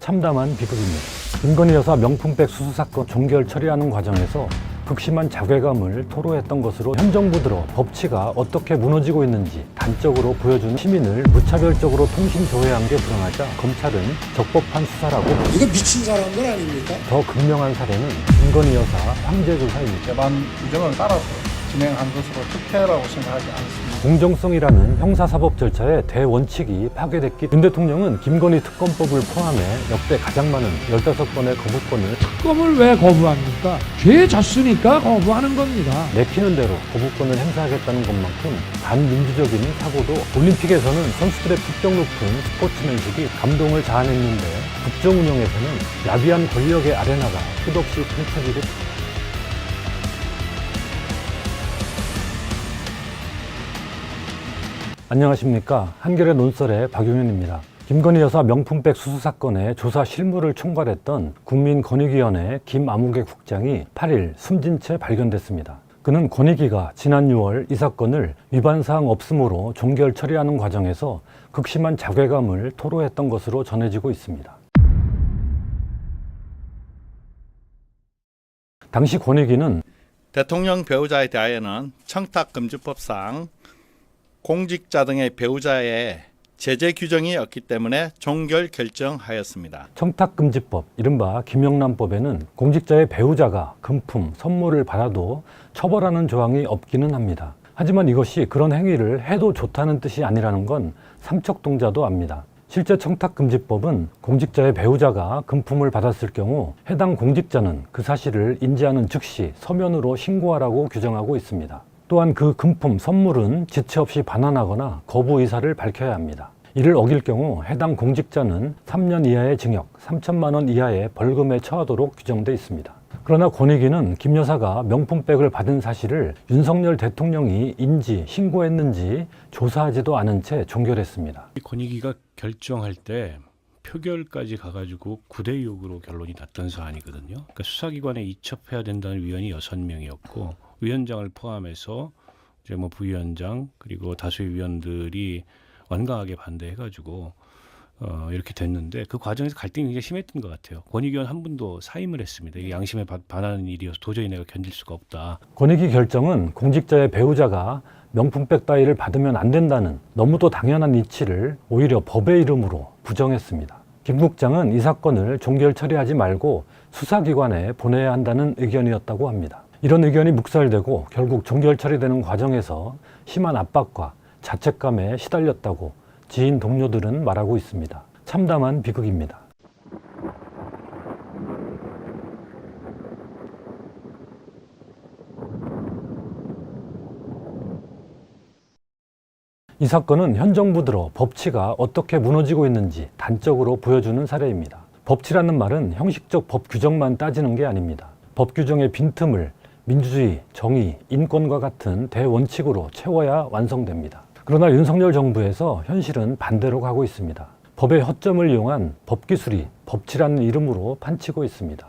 참담한 비극입니다. 김건희 여사 명품백 수수 사건 종결 처리하는 과정에서 극심한 자괴감을 토로했던 것으로 현 정부 들어 법치가 어떻게 무너지고 있는지 단적으로 보여주는 시민을 무차별적으로 통신 조회한 게 드러나자 검찰은 적법한 수사라고 이거 미친 사람들 아닙니까? 더 극명한 사례는 김건희 여사 황제 조사입니다. 개반 규정을 따라서 진행한 것으로 특혜라고 생각하지 않습니다. 공정성이라는 형사사법 절차의 대원칙이 파괴됐기 윤 대통령은 김건희 특검법을 포함해 역대 가장 많은 15건의 거부권을 특검을 왜 거부합니까? 죄 졌으니까 거부하는 겁니다. 내키는 대로 거부권을 행사하겠다는 것만큼 반민주적인 사고도 올림픽에서는 선수들의 품격 높은 스포츠맨십이 감동을 자아냈는데 국정 운영에서는 야비한 권력의 아레나가 끝없이 펼쳐지고 안녕하십니까. 한겨레 논설의 박용현입니다. 김건희 여사 명품백 수수 사건의 조사 실무를 총괄했던 국민권익위원회 김아무개 국장이 8일 숨진 채 발견됐습니다. 그는 권익위가 지난 6월 이 사건을 위반사항 없음으로 종결 처리하는 과정에서 극심한 자괴감을 토로했던 것으로 전해지고 있습니다. 당시 권익위는 대통령 배우자에 대하여는 청탁금지법상 공직자 등의 배우자의 제재 규정이 없기 때문에 종결 결정하였습니다. 청탁금지법, 이른바 김영란법에는 공직자의 배우자가 금품, 선물을 받아도 처벌하는 조항이 없기는 합니다. 하지만 이것이 그런 행위를 해도 좋다는 뜻이 아니라는 건 삼척동자도 압니다. 실제 청탁금지법은 공직자의 배우자가 금품을 받았을 경우 해당 공직자는 그 사실을 인지하는 즉시 서면으로 신고하라고 규정하고 있습니다. 또한 그 금품, 선물은 지체 없이 반환하거나 거부 의사를 밝혀야 합니다. 이를 어길 경우 해당 공직자는 3년 이하의 징역, 3천만 원 이하의 벌금에 처하도록 규정돼 있습니다. 그러나 권익위는 김 여사가 명품백을 받은 사실을 윤석열 대통령이 인지, 신고했는지 조사하지도 않은 채 종결했습니다. 권익위가 결정할 때 표결까지 가가지고 9대6으로 결론이 났던 사안이거든요. 그러니까 수사기관에 이첩해야 된다는 위원이 6명이었고 위원장을 포함해서 이제 뭐 부위원장 그리고 다수의 위원들이 완강하게 반대해가지고 이렇게 됐는데 그 과정에서 갈등이 굉장히 심했던 것 같아요. 권익위원 한 분도 사임을 했습니다. 이게 양심에 반하는 일이어서 도저히 내가 견딜 수가 없다. 권익위 결정은 공직자의 배우자가 명품백 따위를 받으면 안 된다는 너무도 당연한 이치를 오히려 법의 이름으로 부정했습니다. 김 국장은 이 사건을 종결 처리하지 말고 수사기관에 보내야 한다는 의견이었다고 합니다. 이런 의견이 묵살되고 결국 종결 처리되는 과정에서 심한 압박과 자책감에 시달렸다고 지인 동료들은 말하고 있습니다. 참담한 비극입니다. 이 사건은 현 정부 들어 법치가 어떻게 무너지고 있는지 단적으로 보여주는 사례입니다. 법치라는 말은 형식적 법 규정만 따지는 게 아닙니다. 법 규정의 빈틈을 민주주의, 정의, 인권과 같은 대원칙으로 채워야 완성됩니다. 그러나 윤석열 정부에서 현실은 반대로 가고 있습니다. 법의 허점을 이용한 법기술이 법치라는 이름으로 판치고 있습니다.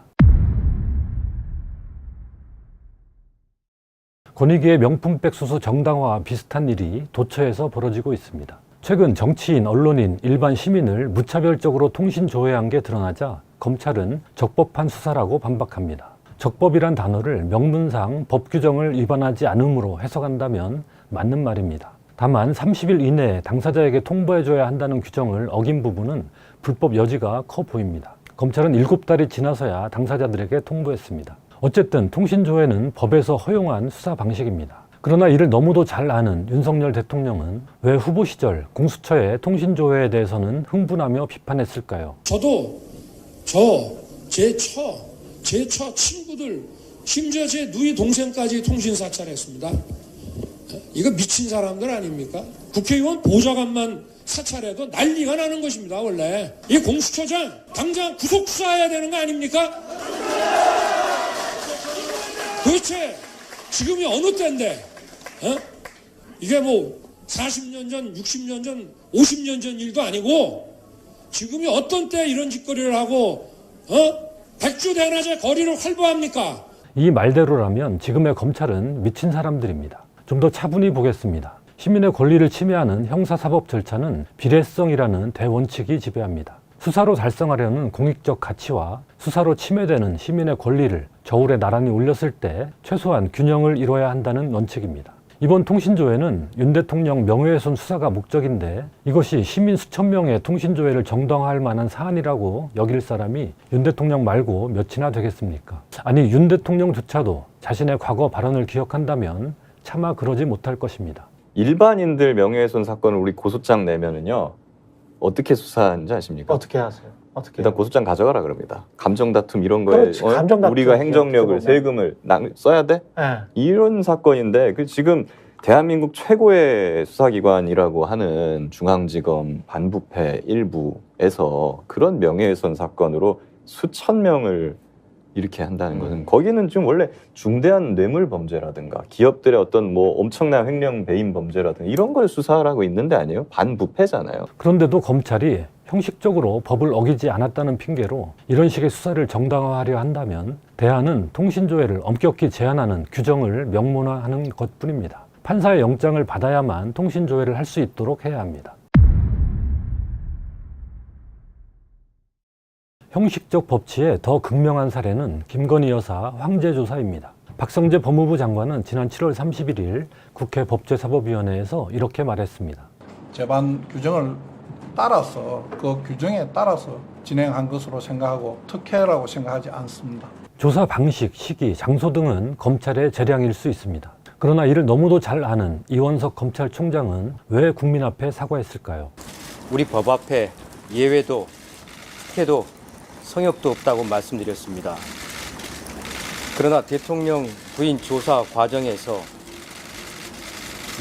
권익위의 명품백 수수 정당화와 비슷한 일이 도처에서 벌어지고 있습니다. 최근 정치인, 언론인, 일반 시민을 무차별적으로 통신 조회한 게 드러나자 검찰은 적법한 수사라고 반박합니다. 적법이란 단어를 명문상 법 규정을 위반하지 않음으로 해석한다면 맞는 말입니다. 다만 30일 이내에 당사자에게 통보해줘야 한다는 규정을 어긴 부분은 불법 여지가 커 보입니다. 검찰은 7달이 지나서야 당사자들에게 통보했습니다. 어쨌든 통신조회는 법에서 허용한 수사 방식입니다. 그러나 이를 너무도 잘 아는 윤석열 대통령은 왜 후보 시절 공수처의 통신조회에 대해서는 흥분하며 비판했을까요? 저도 제 처 친구들, 심지어 제 누이 동생까지 통신 사찰했습니다. 이거 미친 사람들 아닙니까? 국회의원 보좌관만 사찰해도 난리가 나는 것입니다. 원래 이 공수처장 당장 구속 수사해야 되는 거 아닙니까? 도대체 지금이 어느 때인데 이게 뭐 40년 전, 60년 전, 50년 전 일도 아니고 지금이 어떤 때 이런 짓거리를 하고 백주대낮에 거리를 활보합니까? 이 말대로라면 지금의 검찰은 미친 사람들입니다. 좀 더 차분히 보겠습니다. 시민의 권리를 침해하는 형사사법 절차는 비례성이라는 대원칙이 지배합니다. 수사로 달성하려는 공익적 가치와 수사로 침해되는 시민의 권리를 저울에 나란히 올렸을 때 최소한 균형을 이뤄야 한다는 원칙입니다. 이번 통신조회는 윤 대통령 명예훼손 수사가 목적인데 이것이 시민 수천 명의 통신조회를 정당화할 만한 사안이라고 여길 사람이 윤 대통령 말고 몇이나 되겠습니까? 아니, 윤 대통령조차도 자신의 과거 발언을 기억한다면 차마 그러지 못할 것입니다. 일반인들 명예훼손 사건을 우리 고소장 내면은요, 어떻게 수사하는지 아십니까? 어떻게 하세요? 어떻게? 일단 고소장 가져가라 그럽니다. 감정 다툼 이런 거에 그렇지, 감정 다툼. 우리가 행정력을, 어떻게 보면. 세금을 써야 돼? 예. 이런 사건인데 지금 대한민국 최고의 수사기관이라고 하는 중앙지검 반부패 일부에서 그런 명예훼손 사건으로 수천 명을 이렇게 한다는 것은, 거기는 좀 원래 중대한 뇌물 범죄라든가 기업들의 어떤 뭐 엄청난 횡령 배임 범죄라든가 이런 걸 수사하라고 있는데 아니에요? 반부패잖아요. 그런데도 검찰이 형식적으로 법을 어기지 않았다는 핑계로 이런 식의 수사를 정당화하려 한다면 대안은 통신조회를 엄격히 제한하는 규정을 명문화하는 것뿐입니다. 판사의 영장을 받아야만 통신조회를 할 수 있도록 해야 합니다. 형식적 법치의 더 극명한 사례는 김건희 여사 황제조사입니다. 박성재 법무부 장관은 지난 7월 31일 국회 법제사법위원회에서 이렇게 말했습니다. 재반 규정을 따라서 그 규정에 따라서 진행한 것으로 생각하고 특혜라고 생각하지 않습니다. 조사 방식, 시기, 장소 등은 검찰의 재량일 수 있습니다. 그러나 이를 너무도 잘 아는 이원석 검찰총장은 왜 국민 앞에 사과했을까요? 우리 법 앞에 예외도, 특혜도, 성역도 없다고 말씀드렸습니다. 그러나 대통령 부인 조사 과정에서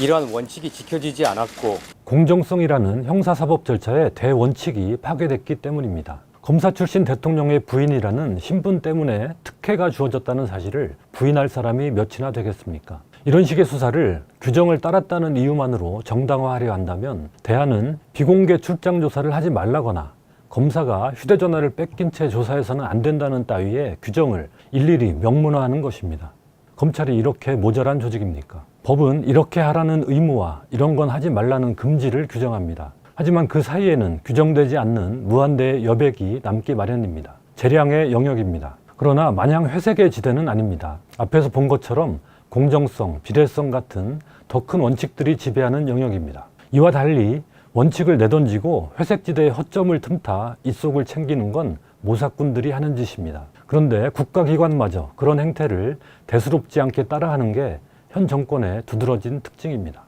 이러한 원칙이 지켜지지 않았고 공정성이라는 형사사법 절차의 대원칙이 파괴됐기 때문입니다. 검사 출신 대통령의 부인이라는 신분 때문에 특혜가 주어졌다는 사실을 부인할 사람이 몇이나 되겠습니까? 이런 식의 수사를 규정을 따랐다는 이유만으로 정당화하려 한다면 대안은 비공개 출장 조사를 하지 말라거나 검사가 휴대전화를 뺏긴 채 조사해서는 안 된다는 따위의 규정을 일일이 명문화하는 것입니다. 검찰이 이렇게 모자란 조직입니까? 법은 이렇게 하라는 의무와 이런 건 하지 말라는 금지를 규정합니다. 하지만 그 사이에는 규정되지 않는 무한대의 여백이 남기 마련입니다. 재량의 영역입니다. 그러나 마냥 회색의 지대는 아닙니다. 앞에서 본 것처럼 공정성, 비례성 같은 더 큰 원칙들이 지배하는 영역입니다. 이와 달리 원칙을 내던지고 회색지대의 허점을 틈타 입속을 챙기는 건 모사꾼들이 하는 짓입니다. 그런데 국가기관마저 그런 행태를 대수롭지 않게 따라하는 게 현 정권의 두드러진 특징입니다.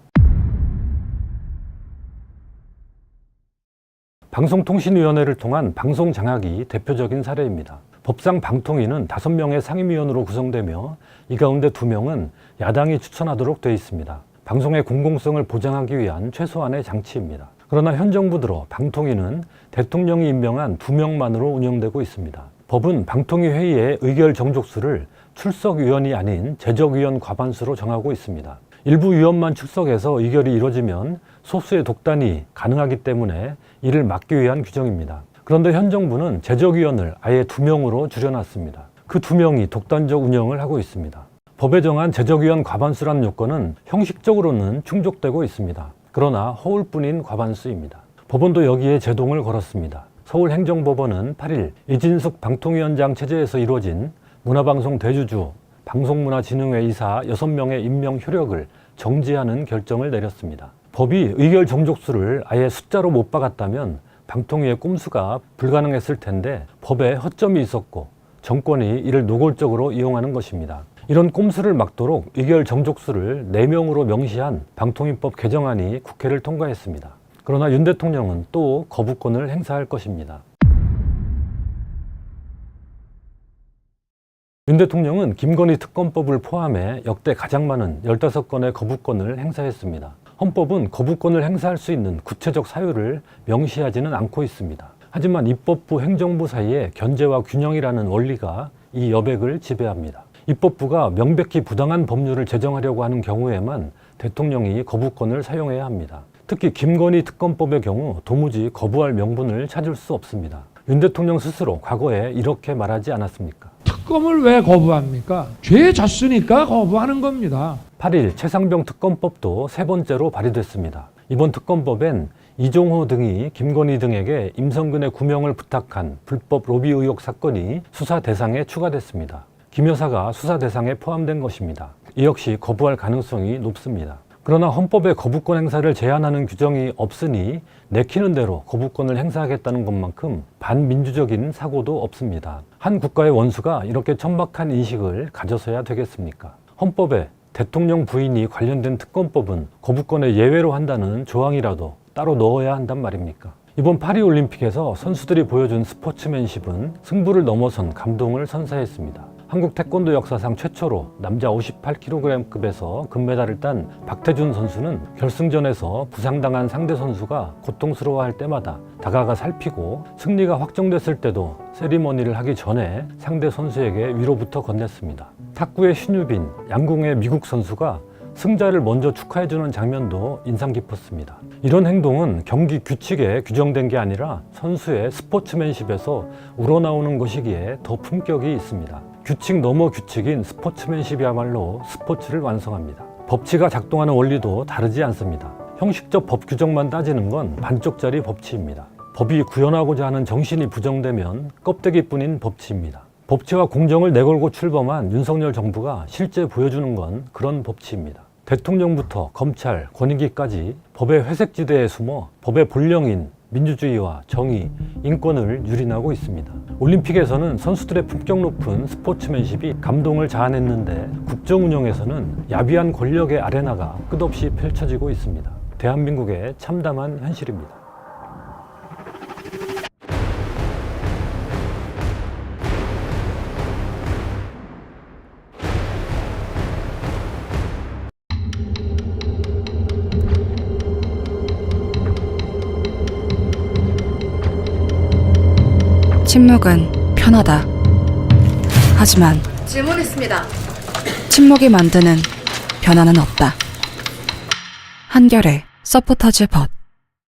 방송통신위원회를 통한 방송장악이 대표적인 사례입니다. 법상 방통위는 5명의 상임위원으로 구성되며 이 가운데 2명은 야당이 추천하도록 되어 있습니다. 방송의 공공성을 보장하기 위한 최소한의 장치입니다. 그러나 현 정부 들어 방통위는 대통령이 임명한 2명만으로 운영되고 있습니다. 법은 방통위 회의의 의결 정족수를 출석위원이 아닌 제적위원 과반수로 정하고 있습니다. 일부 위원만 출석해서 의결이 이루어지면 소수의 독단이 가능하기 때문에 이를 막기 위한 규정입니다. 그런데 현 정부는 제적위원을 아예 2명으로 줄여놨습니다. 그 2명이 독단적 운영을 하고 있습니다. 법에 정한 제적위원 과반수라는 요건은 형식적으로는 충족되고 있습니다. 그러나 허울뿐인 과반수입니다. 법원도 여기에 제동을 걸었습니다. 서울행정법원은 8일 이진숙 방통위원장 체제에서 이루어진 문화방송 대주주 방송문화진흥회 이사 6명의 임명 효력을 정지하는 결정을 내렸습니다. 법이 의결 정족수를 아예 숫자로 못 박았다면 방통위의 꼼수가 불가능했을 텐데 법에 허점이 있었고 정권이 이를 노골적으로 이용하는 것입니다. 이런 꼼수를 막도록 의결 정족수를 4명으로 명시한 방통위법 개정안이 국회를 통과했습니다. 그러나 윤 대통령은 또 거부권을 행사할 것입니다. 윤 대통령은 김건희 특검법을 포함해 역대 가장 많은 15건의 거부권을 행사했습니다. 헌법은 거부권을 행사할 수 있는 구체적 사유를 명시하지는 않고 있습니다. 하지만 입법부, 행정부 사이에 견제와 균형이라는 원리가 이 여백을 지배합니다. 입법부가 명백히 부당한 법률을 제정하려고 하는 경우에만 대통령이 거부권을 사용해야 합니다. 특히 김건희 특검법의 경우 도무지 거부할 명분을 찾을 수 없습니다. 윤 대통령 스스로 과거에 이렇게 말하지 않았습니까? 특검을 왜 거부합니까? 죄 졌으니까 거부하는 겁니다. 8일 최상병 특검법도 3번째로 발의됐습니다. 이번 특검법엔 이종호 등이 김건희 등에게 임성근의 구명을 부탁한 불법 로비 의혹 사건이 수사 대상에 추가됐습니다. 김 여사가 수사 대상에 포함된 것입니다. 이 역시 거부할 가능성이 높습니다. 그러나 헌법에 거부권 행사를 제한하는 규정이 없으니 내키는 대로 거부권을 행사하겠다는 것만큼 반민주적인 사고도 없습니다. 한 국가의 원수가 이렇게 천박한 인식을 가져서야 되겠습니까? 헌법에 대통령 부인이 관련된 특검법은 거부권의 예외로 한다는 조항이라도 따로 넣어야 한단 말입니까? 이번 파리올림픽에서 선수들이 보여준 스포츠맨십은 승부를 넘어선 감동을 선사했습니다. 한국 태권도 역사상 최초로 남자 58kg급에서 금메달을 딴 박태준 선수는 결승전에서 부상당한 상대 선수가 고통스러워할 때마다 다가가 살피고 승리가 확정됐을 때도 세리머니를 하기 전에 상대 선수에게 위로부터 건넸습니다. 탁구의 신유빈, 양궁의 미국 선수가 승자를 먼저 축하해주는 장면도 인상 깊었습니다. 이런 행동은 경기 규칙에 규정된 게 아니라 선수의 스포츠맨십에서 우러나오는 것이기에 더 품격이 있습니다. 규칙 넘어 규칙인 스포츠맨십이야말로 스포츠를 완성합니다. 법치가 작동하는 원리도 다르지 않습니다. 형식적 법 규정만 따지는 건 반쪽짜리 법치입니다. 법이 구현하고자 하는 정신이 부정되면 껍데기뿐인 법치입니다. 법치와 공정을 내걸고 출범한 윤석열 정부가 실제 보여주는 건 그런 법치입니다. 대통령부터 검찰, 권익위까지 법의 회색지대에 숨어 법의 본령인 민주주의와 정의, 인권을 유린하고 있습니다. 올림픽에서는 선수들의 품격 높은 스포츠맨십이 감동을 자아냈는데 국정 운영에서는 야비한 권력의 아레나가 끝없이 펼쳐지고 있습니다. 대한민국의 참담한 현실입니다. 침묵은 편하다. 하지만 질문 있습니다. 침묵이 만드는 변화는 없다. 한결의 서포터즈 벗